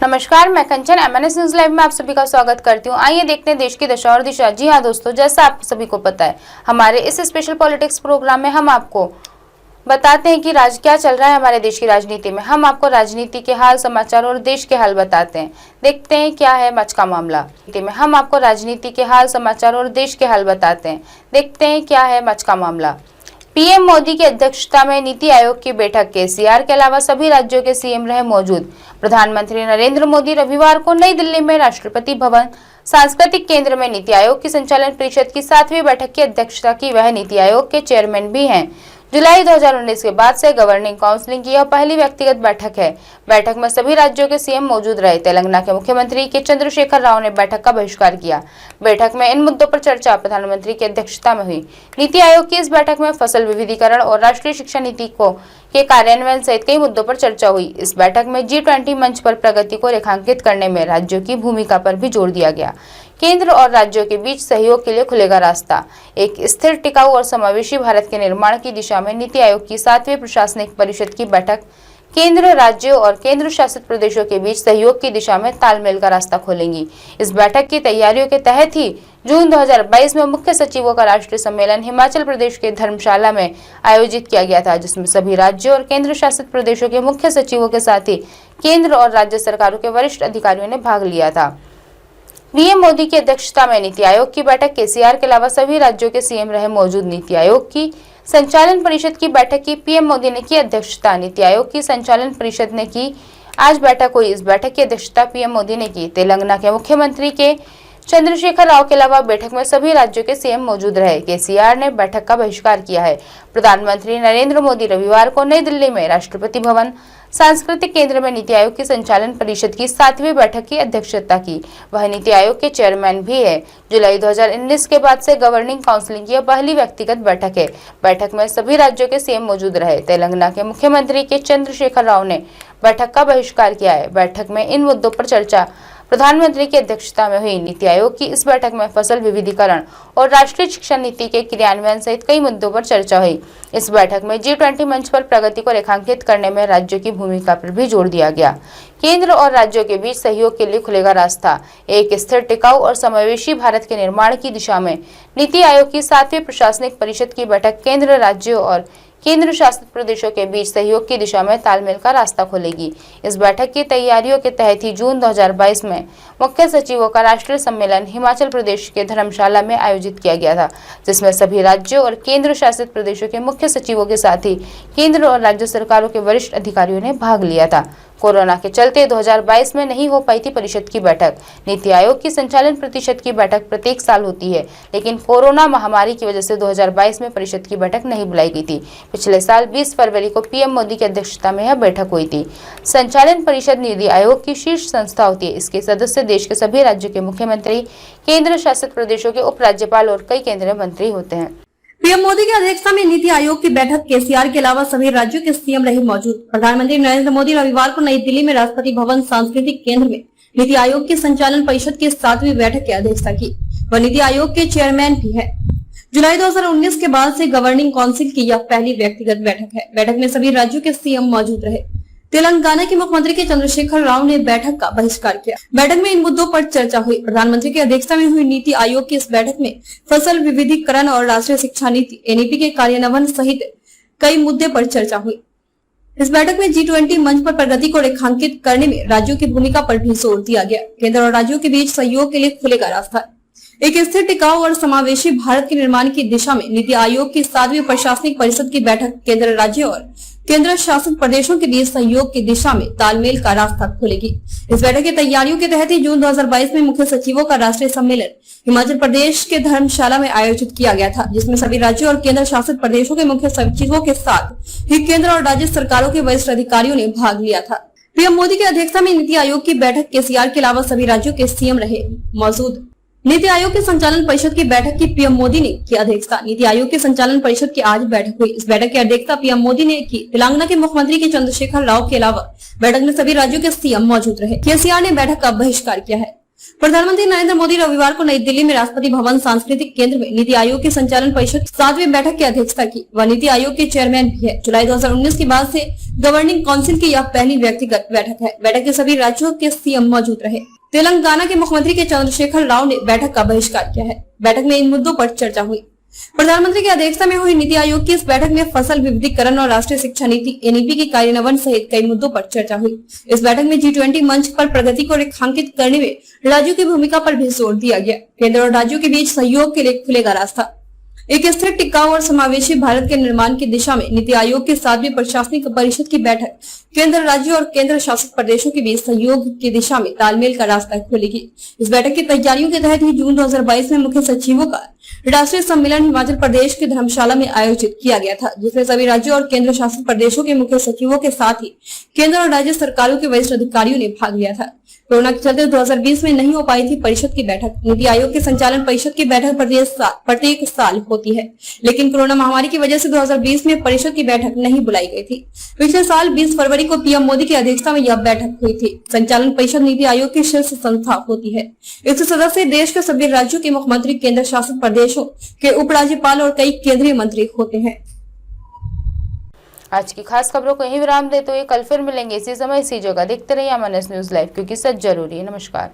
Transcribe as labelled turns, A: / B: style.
A: नमस्कार, मैं कंचन MNS news live में आप सभी का स्वागत करती हूँ। आइए देखते हैं देश की दशा और दिशा। जी हाँ दोस्तों, जैसा आप सभी को पता है, हमारे इस स्पेशल पॉलिटिक्स प्रोग्राम में हम आपको बताते हैं कि क्या चल रहा है हमारे देश की राजनीति में। हम आपको राजनीति के हाल समाचार और देश के हाल बताते हैं। देखते हैं क्या है आज का मामला। हम आपको राजनीति के हाल समाचार और देश के हाल बताते हैं। देखते हैं क्या है आज का मामला। पीएम मोदी की अध्यक्षता में नीति आयोग की बैठक, केसीआर के अलावा सभी राज्यों के सीएम रहे मौजूद। प्रधानमंत्री नरेंद्र मोदी रविवार को नई दिल्ली में राष्ट्रपति भवन सांस्कृतिक केंद्र में नीति आयोग की संचालन परिषद की 7वीं बैठक की अध्यक्षता की। वह नीति आयोग के चेयरमैन भी हैं। जुलाई 2019 के बाद से गवर्निंग काउंसिल की यह पहली व्यक्तिगत बैठक है। बैठक में सभी राज्यों के सीएम मौजूद रहे। तेलंगाना के मुख्यमंत्री के चंद्रशेखर राव ने बैठक का बहिष्कार किया। बैठक में इन मुद्दों पर चर्चा प्रधानमंत्री की अध्यक्षता में हुई। नीति आयोग की इस बैठक में फसल विविधीकरण और राष्ट्रीय शिक्षा नीति के कार्यान्वयन सहित कई मुद्दों पर चर्चा हुई। इस बैठक में G20 मंच पर प्रगति को रेखांकित करने में राज्यों की भूमिका पर भी जोर दिया गया। केंद्र और राज्यों के बीच सहयोग के लिए खुलेगा रास्ता। एक स्थिर, टिकाऊ और समावेशी भारत के निर्माण की दिशा में नीति आयोग की 7वीं प्रशासनिक परिषद की बैठक केंद्र, राज्यों और केंद्र शासित प्रदेशों के बीच सहयोग की दिशा में तालमेल का रास्ता खोलेंगी। इस बैठक की तैयारियों के तहत ही जून 2022 में मुख्य सचिवों का राष्ट्रीय सम्मेलन हिमाचल प्रदेश के धर्मशाला में आयोजित किया गया था, जिसमें सभी राज्यों और केंद्र शासित प्रदेशों के मुख्य सचिवों के साथ ही केंद्र और राज्य सरकारों के वरिष्ठ अधिकारियों ने भाग लिया था। पीएम मोदी की अध्यक्षता में नीति आयोग की बैठक, केसीआर के अलावा सभी राज्यों के सीएम रहे मौजूद। नीति आयोग की संचालन परिषद की बैठक की पीएम मोदी ने की अध्यक्षता। नीति आयोग की संचालन परिषद ने की आज बैठक हुई। इस बैठक की अध्यक्षता पीएम मोदी ने की। तेलंगाना के मुख्यमंत्री के चंद्रशेखर राव के अलावा बैठक में सभी राज्यों के सीएम मौजूद रहे। केसीआर ने बैठक का बहिष्कार किया है। प्रधानमंत्री नरेंद्र मोदी रविवार को नई दिल्ली में राष्ट्रपति भवन सांस्कृतिक केंद्र में नीति आयोग की संचालन परिषद की 7वीं बैठक की अध्यक्षता की। वह नीति आयोग के चेयरमैन भी है। जुलाई 2019 के बाद से गवर्निंग काउंसिल की यह पहली व्यक्तिगत बैठक है। बैठक में सभी राज्यों के सीएम मौजूद रहे। तेलंगाना के मुख्यमंत्री के चंद्रशेखर राव ने बैठक का बहिष्कार किया है। बैठक में इन मुद्दों पर चर्चा प्रधानमंत्री की अध्यक्षता में हुई। नीति आयोग की इस बैठक में फसल विविधीकरण और राष्ट्रीय शिक्षा नीति के क्रियान्वयन सहित कई मुद्दों पर चर्चा हुई। इस बैठक में G20 मंच पर प्रगति को रेखांकित करने में राज्यों की भूमिका पर भी जोर दिया गया। केंद्र और राज्यों के बीच सहयोग के लिए खुलेगा रास्ता। एक स्थिर, टिकाऊ और समावेशी भारत के निर्माण की दिशा में नीति आयोग की 7वीं प्रशासनिक परिषद की बैठक केंद्र, राज्यों और केंद्र शासित प्रदेशों के बीच सहयोग की दिशा में तालमेल का रास्ता खोलेगी। इस बैठक की तैयारियों के तहत ही जून 2022 में मुख्य सचिवों का राष्ट्रीय सम्मेलन हिमाचल प्रदेश के धर्मशाला में आयोजित किया गया था, जिसमें सभी राज्यों और केंद्र शासित प्रदेशों के मुख्य सचिवों के साथ ही केंद्र और राज्य सरकारों के वरिष्ठ अधिकारियों ने भाग लिया था। कोरोना के चलते 2022 में नहीं हो पाई थी परिषद की बैठक। नीति आयोग की संचालन परिषद की बैठक प्रत्येक साल होती है, लेकिन कोरोना महामारी की वजह से 2022 में परिषद की बैठक नहीं बुलाई गई थी। पिछले साल 20 फरवरी को पीएम मोदी की अध्यक्षता में यह बैठक हुई थी। संचालन परिषद नीति आयोग की शीर्ष संस्था होती है। इसके सदस्य देश के सभी राज्यों के मुख्यमंत्री, केंद्र शासित प्रदेशों के उपराज्यपाल और कई केंद्रीय मंत्री होते हैं।
B: पीएम मोदी की अध्यक्षता में नीति आयोग की बैठक, केसीआर के अलावा सभी राज्यों के सीएम रहे मौजूद। प्रधानमंत्री नरेंद्र मोदी रविवार को नई दिल्ली में राष्ट्रपति भवन सांस्कृतिक केंद्र में नीति आयोग की संचालन परिषद की 7वीं बैठक की अध्यक्षता की। वह नीति आयोग के चेयरमैन भी है। जुलाई 2019 के बाद से गवर्निंग काउंसिल की यह पहली व्यक्तिगत बैठक है। बैठक में सभी राज्यों के सीएम मौजूद रहे। तेलंगाना के मुख्यमंत्री के चंद्रशेखर राव ने बैठक का बहिष्कार किया। बैठक में इन मुद्दों पर चर्चा हुई। प्रधानमंत्री की अध्यक्षता में हुई नीति आयोग की इस बैठक में फसल विविधीकरण और राष्ट्रीय शिक्षा नीति NEP के कार्यान्वयन सहित कई मुद्दे पर चर्चा हुई। इस बैठक में G20 मंच पर प्रगति को रेखांकित करने में राज्यों की भूमिका पर भी जोर दिया गया। केंद्र और राज्यों के बीच सहयोग के लिए खुलेगा रास्ता। एक स्थिर, टिकाऊ और समावेशी भारत के निर्माण की दिशा में नीति आयोग की 7वीं प्रशासनिक परिषद की बैठक केंद्र, राज्यों और केंद्र शासित प्रदेशों के बीच सहयोग की दिशा में तालमेल का रास्ता खोलेगी। इस बैठक की तैयारियों के तहत ही जून 2022 में मुख्य सचिवों का राष्ट्रीय सम्मेलन हिमाचल प्रदेश के धर्मशाला में आयोजित किया गया था, जिसमें सभी राज्यों और केंद्र शासित प्रदेशों के मुख्य सचिवों के साथ ही केंद्र और राज्य सरकारों के वरिष्ठ अधिकारियों ने भाग लिया था। पीएम मोदी की अध्यक्षता में नीति आयोग की बैठक, केसीआर के अलावा सभी राज्यों के सीएम रहे मौजूद। नीति आयोग के संचालन परिषद की बैठक की पीएम मोदी ने की अध्यक्षता। नीति आयोग के संचालन परिषद की आज बैठक हुई। इस बैठक की अध्यक्षता पीएम मोदी ने की। तेलंगाना के मुख्यमंत्री के चंद्रशेखर राव के अलावा बैठक में सभी राज्यों के सीएम मौजूद रहे। केसीआर ने बैठक का बहिष्कार किया है। प्रधानमंत्री नरेंद्र मोदी रविवार को नई दिल्ली में राष्ट्रपति भवन सांस्कृतिक केंद्र में नीति आयोग की संचालन परिषद की 7वीं बैठक की अध्यक्षता की। वह नीति आयोग के चेयरमैन भी है। जुलाई 2019 के बाद से गवर्निंग काउंसिल की यह पहली व्यक्तिगत बैठक है। बैठक के सभी राज्यों के सीएम मौजूद रहे। तेलंगाना के मुख्यमंत्री के चंद्रशेखर राव ने बैठक का बहिष्कार किया है। बैठक में इन मुद्दों पर चर्चा हुई। प्रधानमंत्री की अध्यक्षता में हुई नीति आयोग की इस बैठक में फसल विविधीकरण और राष्ट्रीय शिक्षा नीति एनईपी के कार्यान्वयन सहित कई मुद्दों पर चर्चा हुई। इस बैठक में G20 मंच पर प्रगति को रेखांकित करने में राज्यों की भूमिका पर भी जोर दिया गया। केंद्र और राज्यों के बीच सहयोग के लिए खुलेगा रास्ता। एक स्थिर, टिकाऊ और समावेशी भारत के निर्माण की दिशा में नीति आयोग की 7वीं प्रशासनिक परिषद की बैठक केंद्र राज्यों और केंद्र शासित प्रदेशों के बीच सहयोग की दिशा में तालमेल का रास्ता खोलेगी। इस बैठक की तैयारियों के तहत ही जून 2022 में मुख्य सचिवों का राष्ट्रीय सम्मेलन हिमाचल प्रदेश के धर्मशाला में आयोजित किया गया था, जिसमें सभी राज्यों और केंद्र शासित प्रदेशों के मुख्य सचिवों के साथ ही केंद्र और राज्य सरकारों के वरिष्ठ अधिकारियों ने भाग लिया था। कोरोना के चलते 2020 में नहीं हो पाई थी परिषद की बैठक। नीति आयोग के संचालन परिषद की बैठक प्रत्येक साल होती है, लेकिन कोरोना महामारी की वजह से 2020 में परिषद की बैठक नहीं बुलाई गई थी। पिछले साल 20 फरवरी को पीएम मोदी की अध्यक्षता में यह बैठक हुई थी। संचालन परिषद नीति आयोग की शीर्ष संस्था होती है। इसके सदस्य देश के सभी राज्यों के मुख्यमंत्री, केंद्र शासित प्रदेशों के उपराज्यपाल और कई केंद्रीय मंत्री होते हैं।
A: आज की खास खबरों को यहीं विराम देते हुए कल फिर मिलेंगे इसी समय इसी जगह। देखते रहिए एमएनएस न्यूज लाइव, क्योंकि सच जरूरी है। नमस्कार।